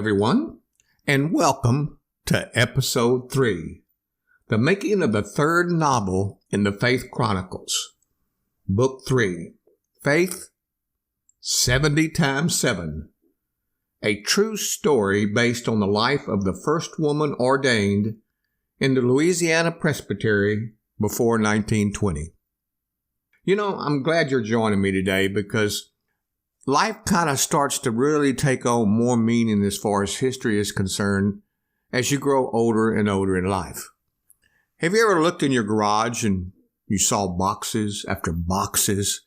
everyone, and welcome to Episode 3, the making of the third novel in the Faith Chronicles, Book 3, Faith 70 times 7, a true story based on the life of the first woman ordained in the Louisiana Presbytery before 1920. You know, I'm glad you're joining me today because life kind of starts to really take on more meaning as far as history is concerned as you grow older and older in life. Have you ever looked in your garage and you saw boxes after boxes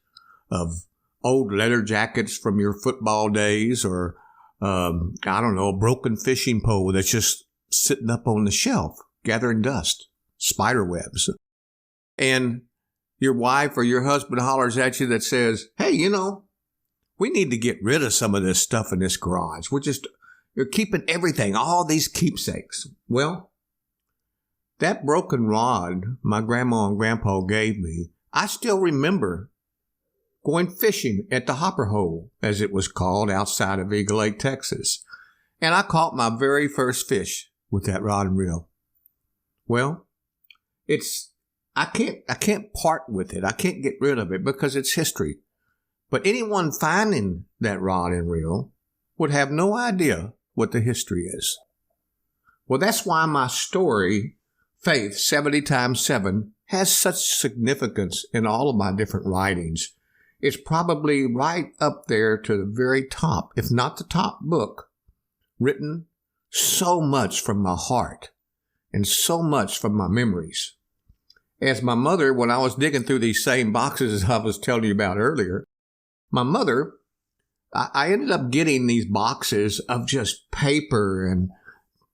of old leather jackets from your football days or, a broken fishing pole that's just sitting up on the shelf gathering dust, spider webs? And your wife or your husband hollers at you that says, hey, we need to get rid of some of this stuff in this garage. You're keeping everything, all these keepsakes. Well, that broken rod my grandma and grandpa gave me, I still remember going fishing at the Hopper Hole, as it was called, outside of Eagle Lake, Texas. And I caught my very first fish with that rod and reel. Well, I can't part with it. I can't get rid of it because it's history. But anyone finding that rod and reel would have no idea what the history is. Well, that's why my story, Faith 70 times 7, has such significance in all of my different writings. It's probably right up there to the very top, if not the top book, written so much from my heart and so much from my memories. As my mother, when I was digging through these same boxes as I was telling you about earlier, my mother, I ended up getting these boxes of just paper and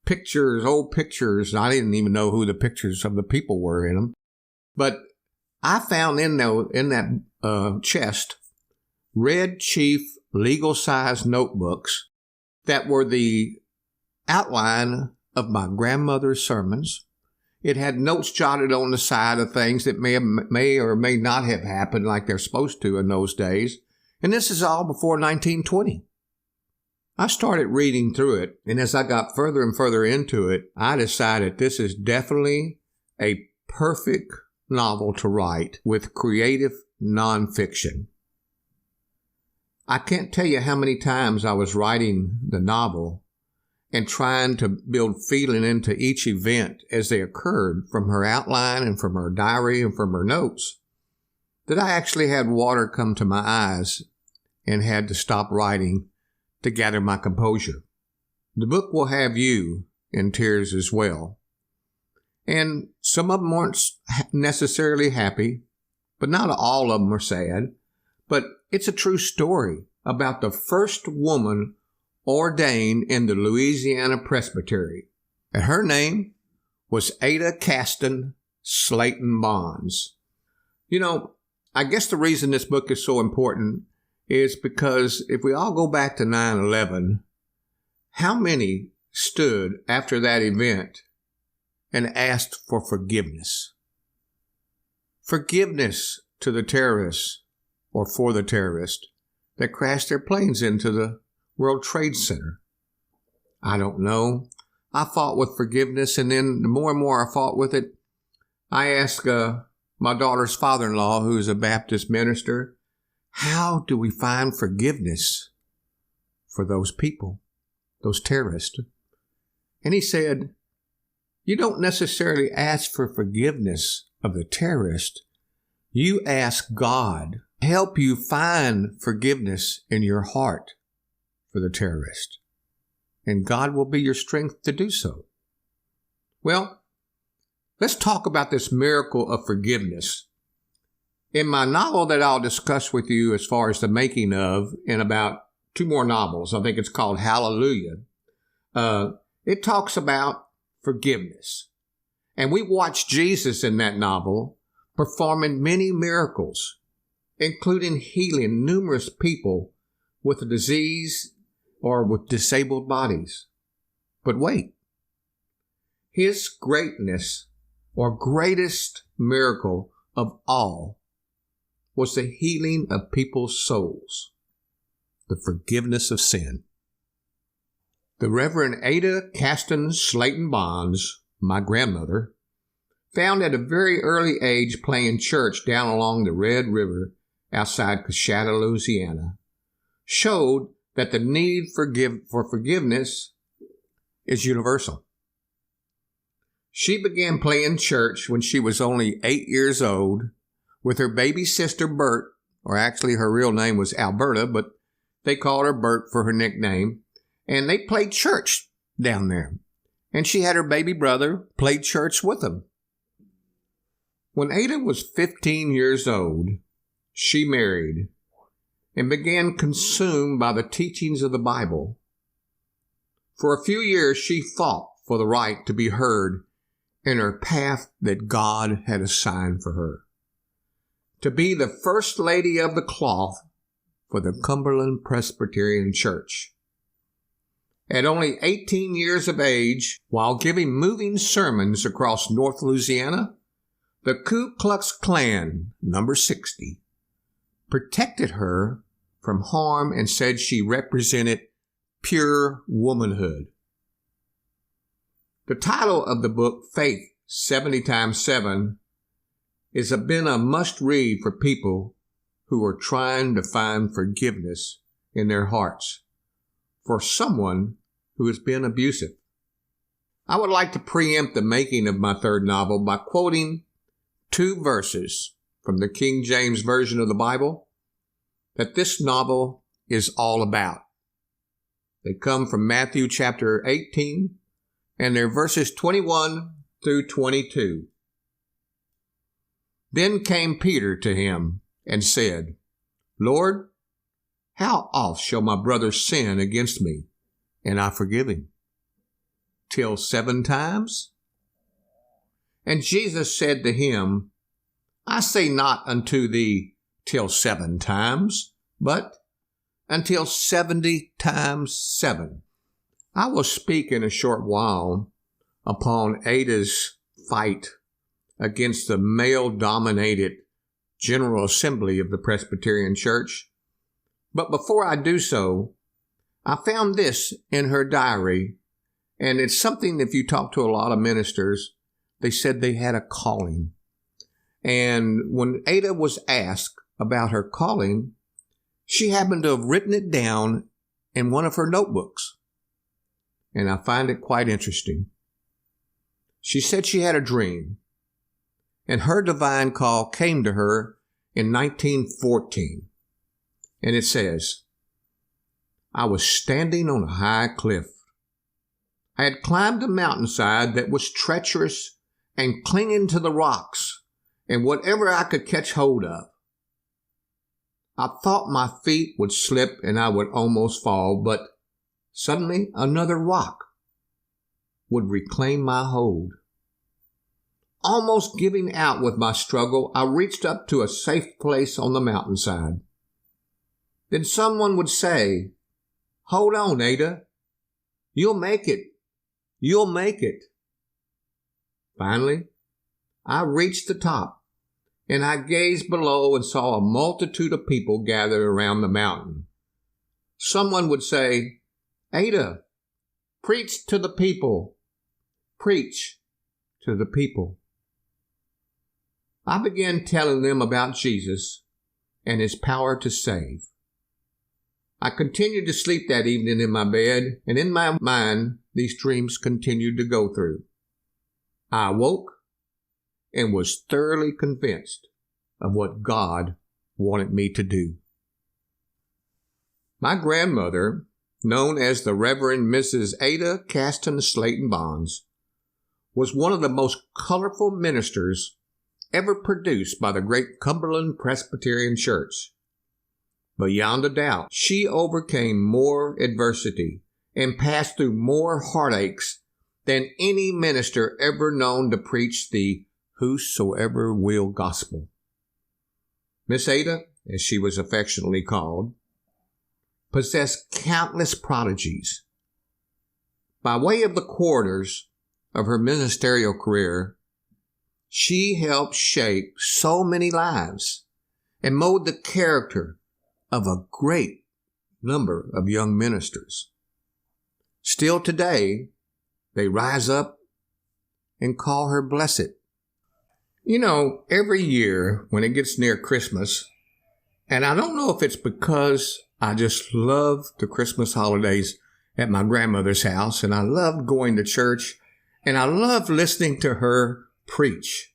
pictures, old pictures. I didn't even know who the pictures of the people were in them. But I found in that chest Red Chief legal-size notebooks that were the outline of my grandmother's sermons. It had notes jotted on the side of things that may or may not have happened like they're supposed to in those days. And this is all before 1920. I started reading through it, and as I got further and further into it, I decided this is definitely a perfect novel to write with creative nonfiction. I can't tell you how many times I was writing the novel and trying to build feeling into each event as they occurred from her outline and from her diary and from her notes, that I actually had water come to my eyes and had to stop writing to gather my composure. The book will have you in tears as well. And some of them weren't necessarily happy, but not all of them are sad. But it's a true story about the first woman ordained in the Louisiana Presbytery. And her name was Caston Slaton Bonds. I guess the reason this book is so important is because if we all go back to 9/11, how many stood after that event and asked for forgiveness? Forgiveness to the terrorists or for the terrorists that crashed their planes into the World Trade Center. I don't know. I fought with forgiveness, and then the more and more I fought with it, I asked my daughter's father-in-law, who is a Baptist minister, how do we find forgiveness for those people, those terrorists? And he said, you don't necessarily ask for forgiveness of the terrorist. You ask God to help you find forgiveness in your heart for the terrorist. And God will be your strength to do so. Well, let's talk about this miracle of forgiveness. In my novel that I'll discuss with you as far as the making of, in about 2 more novels, I think it's called Hallelujah, it talks about forgiveness. And we watch Jesus in that novel performing many miracles, including healing numerous people with a disease or with disabled bodies. But wait, his greatness or greatest miracle of all was the healing of people's souls, the forgiveness of sin. The Reverend Caston Slaton Bonds, my grandmother, found at a very early age playing church down along the Red River outside Caston, Louisiana, showed that the need for forgiveness is universal. She began playing church when she was only 8 years old with her baby sister Bert, or actually her real name was Alberta, but they called her Bert for her nickname, and they played church down there. And she had her baby brother play church with them. When Ada was 15 years old, she married and began consumed by the teachings of the Bible. For a few years, she fought for the right to be heard in her path that God had assigned for her, to be the first lady of the cloth for the Cumberland Presbyterian Church. At only 18 years of age, while giving moving sermons across North Louisiana, the Ku Klux Klan, number 60, protected her from harm and said she represented pure womanhood. The title of the book, Faith 70 times 7, has been a must-read for people who are trying to find forgiveness in their hearts for someone who has been abusive. I would like to preempt the making of my third novel by quoting 2 verses from the King James Version of the Bible that this novel is all about. They come from Matthew chapter 18, and they're verses 21 through 22. Then came Peter to him and said, Lord, how oft shall my brother sin against me, and I forgive him? Till 7 times? And Jesus said to him, I say not unto thee till 7 times, but until 70 times 7. I will speak in a short while upon Ada's fight against the male-dominated General Assembly of the Presbyterian Church. But before I do so, I found this in her diary, and it's something, if you talk to a lot of ministers, they said they had a calling. And when Ada was asked about her calling, she happened to have written it down in one of her notebooks. And I find it quite interesting. She said she had a dream, and her divine call came to her in 1914. And it says, I was standing on a high cliff. I had climbed a mountainside that was treacherous and clinging to the rocks and whatever I could catch hold of. I thought my feet would slip and I would almost fall, but suddenly another rock would reclaim my hold. Almost giving out with my struggle, I reached up to a safe place on the mountainside. Then someone would say, Hold on, Ada. You'll make it. You'll make it. Finally, I reached the top, and I gazed below and saw a multitude of people gathered around the mountain. Someone would say, Ada, preach to the people. Preach to the people. I began telling them about Jesus and his power to save. I continued to sleep that evening in my bed, and in my mind, these dreams continued to go through. I awoke and was thoroughly convinced of what God wanted me to do. My grandmother, known as the Reverend Mrs. Ada Caston Slaton Bonds, was one of the most colorful ministers ever produced by the great Cumberland Presbyterian Church. Beyond a doubt, she overcame more adversity and passed through more heartaches than any minister ever known to preach the whosoever will gospel. Miss Ada, as she was affectionately called, possessed countless prodigies. By way of the quarters of her ministerial career, she helped shape so many lives and mold the character of a great number of young ministers. Still today, they rise up and call her blessed. You know, every year when it gets near Christmas, and I don't know if it's because I just love the Christmas holidays at my grandmother's house, and I loved going to church, and I loved listening to her preach.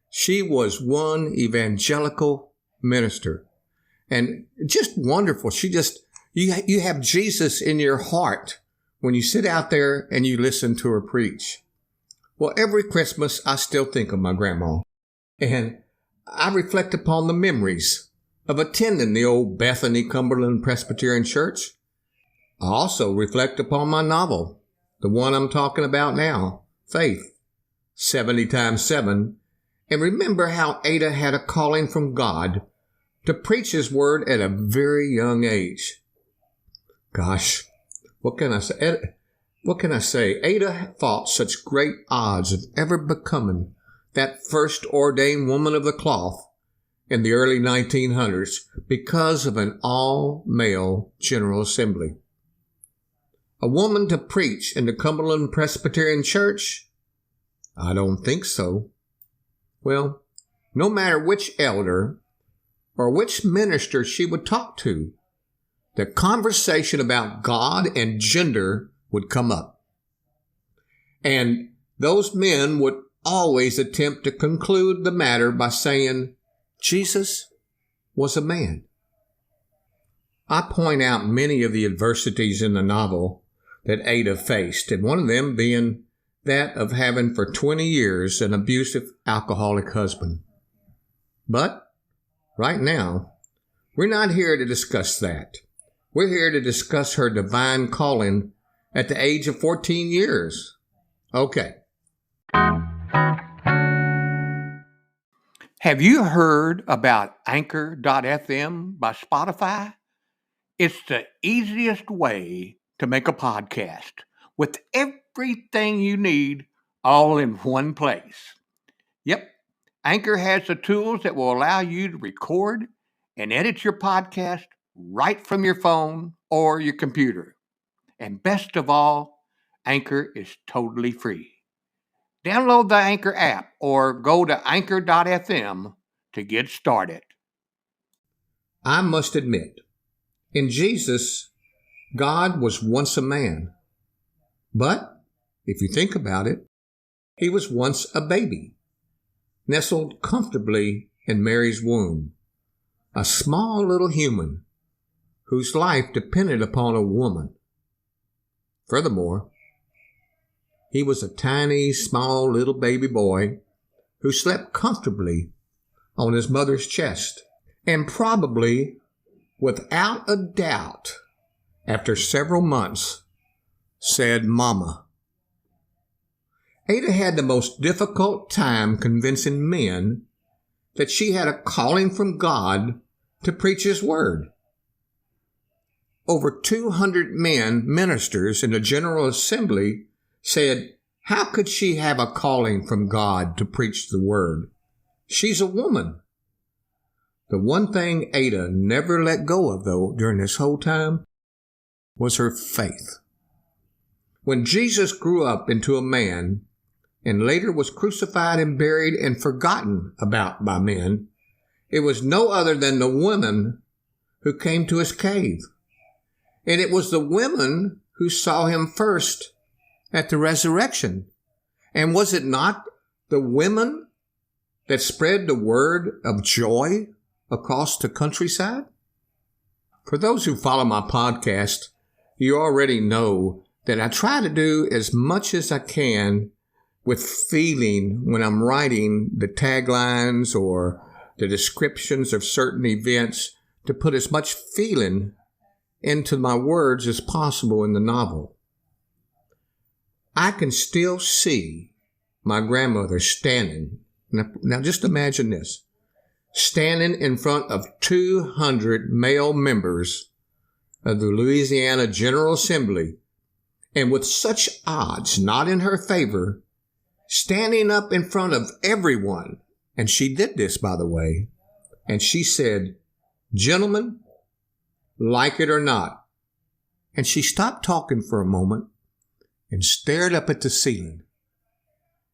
She was one evangelical minister, and just wonderful. You have Jesus in your heart when you sit out there and you listen to her preach. Well, every Christmas, I still think of my grandma, and I reflect upon the memories of attending the old Bethany Cumberland Presbyterian Church. I also reflect upon my novel, the one I'm talking about now, Faith, 70 times 7, and remember how Ada had a calling from God to preach His word at a very young age. Gosh, what can I say? What can I say? Ada fought such great odds of ever becoming that first ordained woman of the cloth in the early 1900s because of an all-male General Assembly. A woman to preach in the Cumberland Presbyterian Church? I don't think so. Well, no matter which elder or which minister she would talk to, the conversation about God and gender would come up. And those men would always attempt to conclude the matter by saying, Jesus was a man. I point out many of the adversities in the novel that Ada faced, and one of them being that of having for 20 years an abusive alcoholic husband. But right now, we're not here to discuss that. We're here to discuss her divine calling at the age of 14 years. Okay. Have you heard about Anchor.fm by Spotify? It's the easiest way to make a podcast with everything you need all in one place. Yep, Anchor has the tools that will allow you to record and edit your podcast right from your phone or your computer. And best of all, Anchor is totally free. Download the Anchor app or go to Anchor.fm to get started. I must admit, in Jesus, God was once a man. But, if you think about it, He was once a baby, nestled comfortably in Mary's womb, a small little human whose life depended upon a woman. Furthermore, He was a tiny, small little baby boy who slept comfortably on His mother's chest, and probably, without a doubt, after several months, said, "Mama." Ada had the most difficult time convincing men that she had a calling from God to preach His word. Over 200 ministers in the General Assembly said, how could she have a calling from God to preach the word? She's a woman. The one thing Ada never let go of, though, during this whole time, was her faith. When Jesus grew up into a man and later was crucified and buried and forgotten about by men, it was no other than the women who came to His cave. And it was the women who saw Him first at the resurrection. And was it not the women that spread the word of joy across the countryside? For those who follow my podcast, you already know that I try to do as much as I can with feeling when I'm writing the taglines or the descriptions of certain events, to put as much feeling into my words as possible in the novel. I can still see my grandmother standing. Now just imagine this. Standing in front of 200 male members of the Louisiana General Assembly, and with such odds not in her favor, standing up in front of everyone. And she did this, by the way. And she said, "Gentlemen, like it or not." And she stopped talking for a moment and stared up at the ceiling.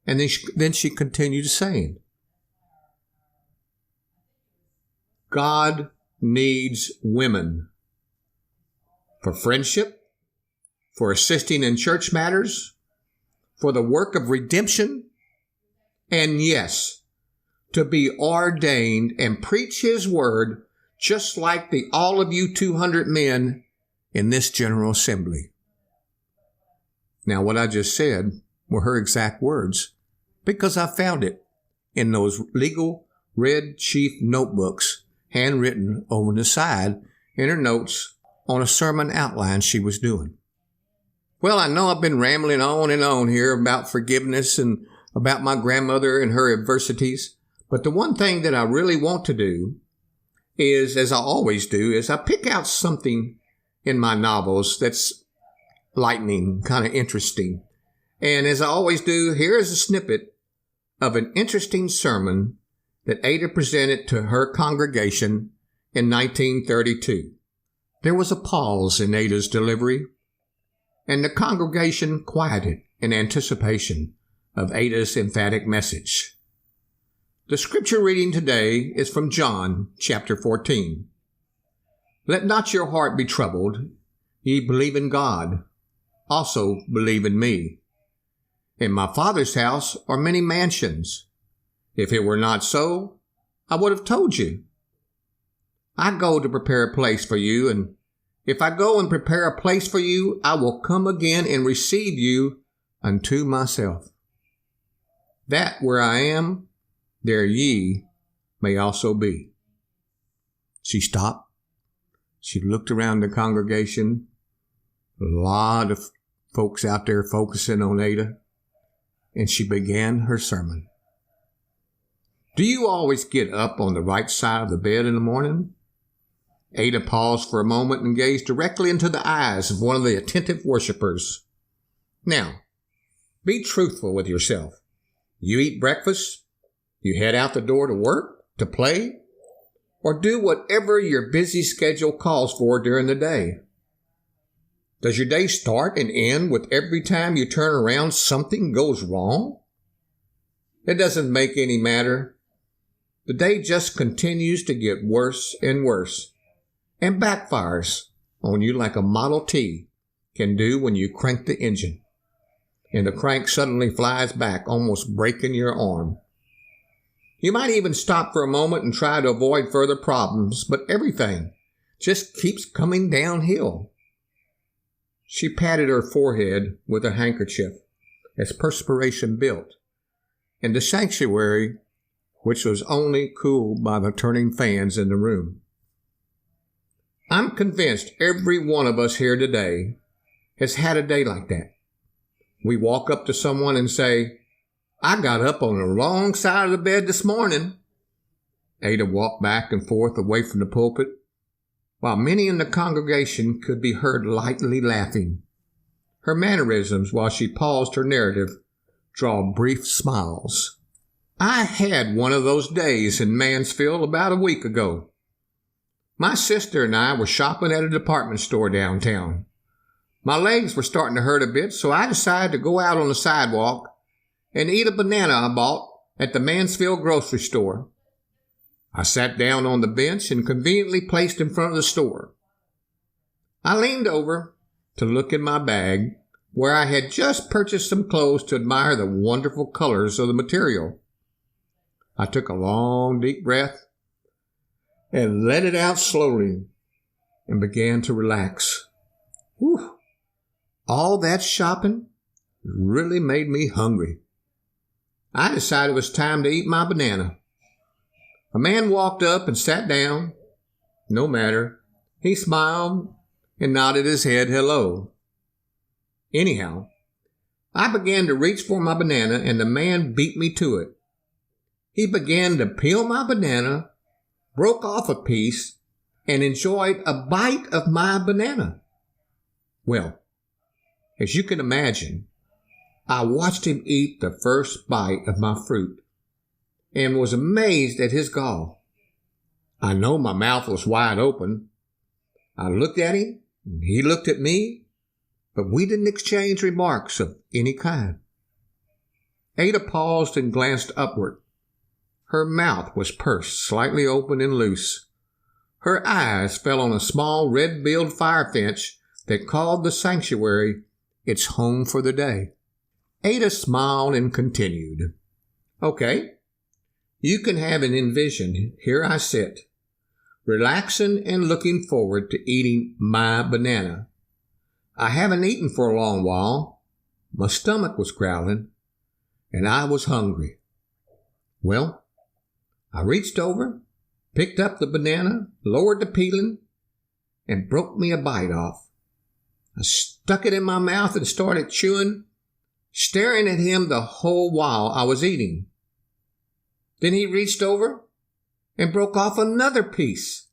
And then she continued saying, God needs women for friendship, for assisting in church matters, for the work of redemption, and yes, to be ordained and preach his word just like all of you 200 men in this General Assembly. Now, what I just said were her exact words, because I found it in those legal red sheaf notebooks, handwritten over the side in her notes on a sermon outline she was doing. Well, I know I've been rambling on and on here about forgiveness and about my grandmother and her adversities, but the one thing that I really want to do is, as I always do, is I pick out something in my novels that's lightning, kind of interesting. And as I always do, here is a snippet of an interesting sermon that Ada presented to her congregation in 1932. There was a pause in Ada's delivery, and the congregation quieted in anticipation of Ada's emphatic message. The scripture reading today is from John chapter 14. Let not your heart be troubled. Ye believe in God, also believe in me. In my Father's house are many mansions. If it were not so, I would have told you. I go to prepare a place for you, and if I go and prepare a place for you, I will come again and receive you unto myself, that where I am, there ye may also be. She stopped. She looked around the congregation. A lot of folks out there focusing on Ada. And she began her sermon. Do you always get up on the right side of the bed in the morning? Ada paused for a moment and gazed directly into the eyes of one of the attentive worshipers. Now, be truthful with yourself. You eat breakfast, you head out the door to work, to play, or do whatever your busy schedule calls for during the day. Does your day start and end with every time you turn around something goes wrong? It doesn't make any matter. The day just continues to get worse and worse and backfires on you like a Model T can do when you crank the engine and the crank suddenly flies back, almost breaking your arm. You might even stop for a moment and try to avoid further problems, but everything just keeps coming downhill. She patted her forehead with a handkerchief as perspiration built in the sanctuary, which was only cooled by the turning fans in the room. I'm convinced every one of us here today has had a day like that. We walk up to someone and say, I got up on the wrong side of the bed this morning. Ada walked back and forth away from the pulpit, while many in the congregation could be heard lightly laughing. Her mannerisms, while she paused her narrative, draw brief smiles. I had one of those days in Mansfield about a week ago. My sister and I were shopping at a department store downtown. My legs were starting to hurt a bit, so I decided to go out on the sidewalk and eat a banana I bought at the Mansfield grocery store. I sat down on the bench and conveniently placed in front of the store. I leaned over to look in my bag, where I had just purchased some clothes to admire the wonderful colors of the material. I took a long, deep breath and let it out slowly and began to relax. Whew. All that shopping really made me hungry. I decided it was time to eat my banana. A man walked up and sat down. No matter. He smiled and nodded his head hello. Anyhow, I began to reach for my banana and the man beat me to it. He began to peel my banana, broke off a piece, and enjoyed a bite of my banana. Well, as you can imagine, I watched him eat the first bite of my fruit and was amazed at his gall. I know my mouth was wide open. I looked at him, and he looked at me, but we didn't exchange remarks of any kind. Ada paused and glanced upward. Her mouth was pursed slightly open and loose. Her eyes fell on a small red-billed fire finch that called the sanctuary its home for the day. Ada smiled and continued. Okay, you can have an envision. Here I sit, relaxing and looking forward to eating my banana. I haven't eaten for a long while. My stomach was growling, and I was hungry. Well, I reached over, picked up the banana, lowered the peeling, and broke me a bite off. I stuck it in my mouth and started chewing, staring at him the whole while I was eating. Then he reached over and broke off another piece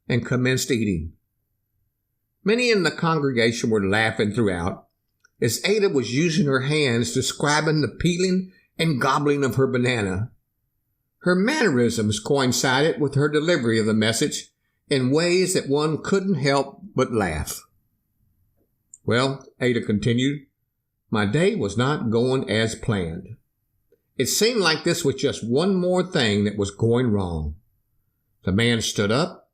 and commenced eating. Many in the congregation were laughing throughout as Ada was using her hands describing the peeling and gobbling of her banana. Her mannerisms coincided with her delivery of the message in ways that one couldn't help but laugh. Well, Ada continued, my day was not going as planned. It seemed like this was just one more thing that was going wrong. The man stood up,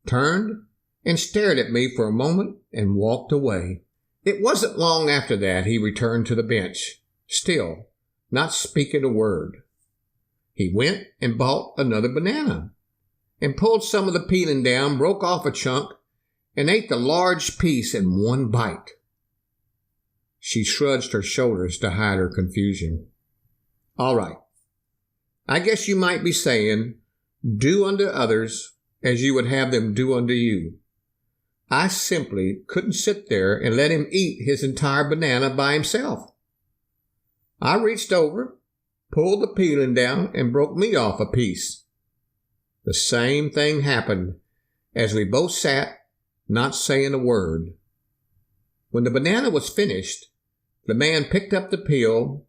turned, and stared at me for a moment and walked away. It wasn't long after that he returned to the bench, still not speaking a word. He went and bought another banana and pulled some of the peeling down, broke off a chunk, and ate the large piece in one bite. She shrugged her shoulders to hide her confusion. All right, I guess you might be saying, do unto others as you would have them do unto you. I simply couldn't sit there and let him eat his entire banana by himself. I reached over, pulled the peeling down, and broke me off a piece. The same thing happened as we both sat, not saying a word. When the banana was finished, the man picked up the peel,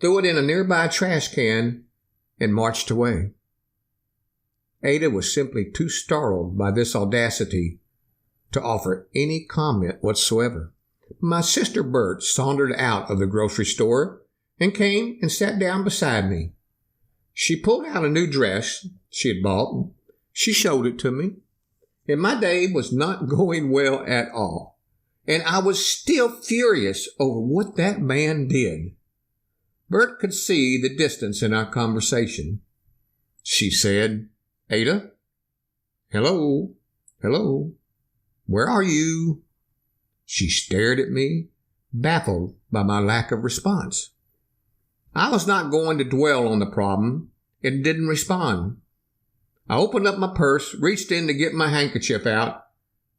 threw it in a nearby trash can, and marched away. Ada was simply too startled by this audacity to offer any comment whatsoever. My sister Bert sauntered out of the grocery store and came and sat down beside me. She pulled out a new dress she had bought. She showed it to me, and my day was not going well at all, and I was still furious over what that man did. Bert could see the distance in our conversation. She said, Ada? Hello? Hello? Where are you? She stared at me, baffled by my lack of response. I was not going to dwell on the problem and didn't respond. I opened up my purse, reached in to get my handkerchief out,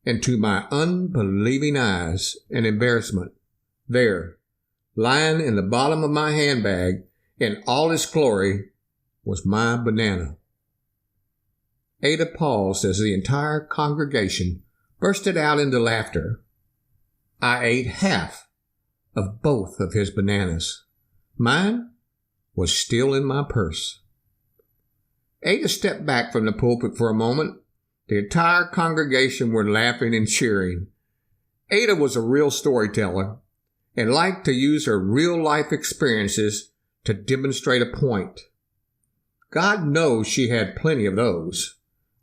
and to my unbelieving eyes and embarrassment, there, lying in the bottom of my handbag in all its glory, was my banana. Ada paused as the entire congregation bursted out into laughter. I ate half of both of his bananas. Mine was still in my purse. Ada stepped back from the pulpit for a moment. The entire congregation were laughing and cheering. Ada was a real storyteller and liked to use her real-life experiences to demonstrate a point. God knows she had plenty of those,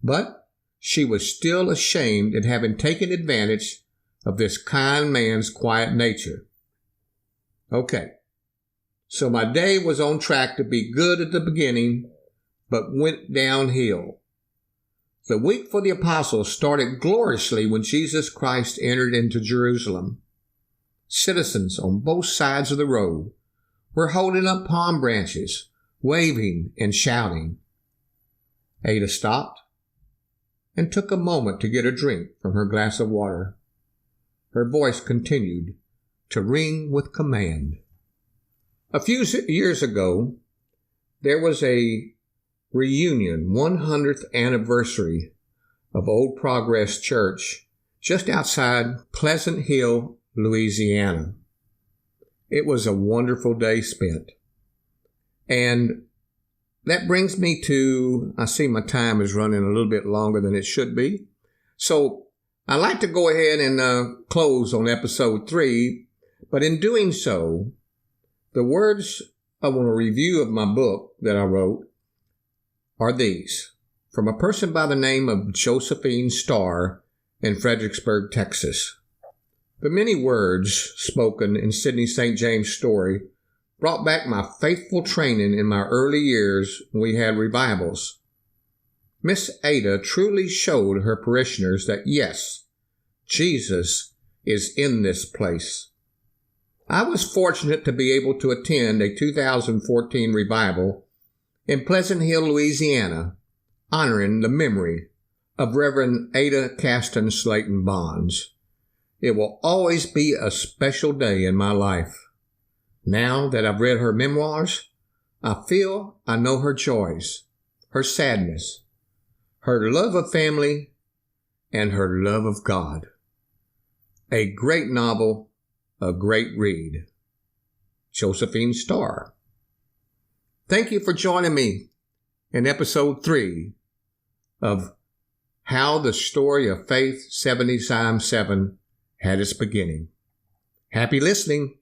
but she was still ashamed at having taken advantage of this kind man's quiet nature. Okay, so my day was on track to be good at the beginning, but went downhill. The week for the apostles started gloriously when Jesus Christ entered into Jerusalem. Citizens on both sides of the road were holding up palm branches, waving and shouting. Ada stopped and took a moment to get a drink from her glass of water. Her voice continued to ring with command. A few years ago, there was a reunion 100th anniversary of Old Progress Church just outside Pleasant Hill, Louisiana. It was a wonderful day spent. And that brings me to, I see my time is running a little bit longer than it should be. So I'd like to go ahead and close on episode 3, but in doing so, the words I want to review of my book that I wrote are these, from a person by the name of Josephine Starr in Fredericksburg, Texas. The many words spoken in Sidney St. James' story brought back my faithful training in my early years when we had revivals. Miss Ada truly showed her parishioners that yes, Jesus is in this place. I was fortunate to be able to attend a 2014 revival in Pleasant Hill, Louisiana, honoring the memory of Reverend Caston Slaton Bonds. It will always be a special day in my life. Now that I've read her memoirs, I feel I know her joys, her sadness, her love of family, and her love of God. A great novel, a great read. Josephine Starr. Thank you for joining me in episode 3 of How the Story of Faith 70 times 7 had its beginning. Happy listening.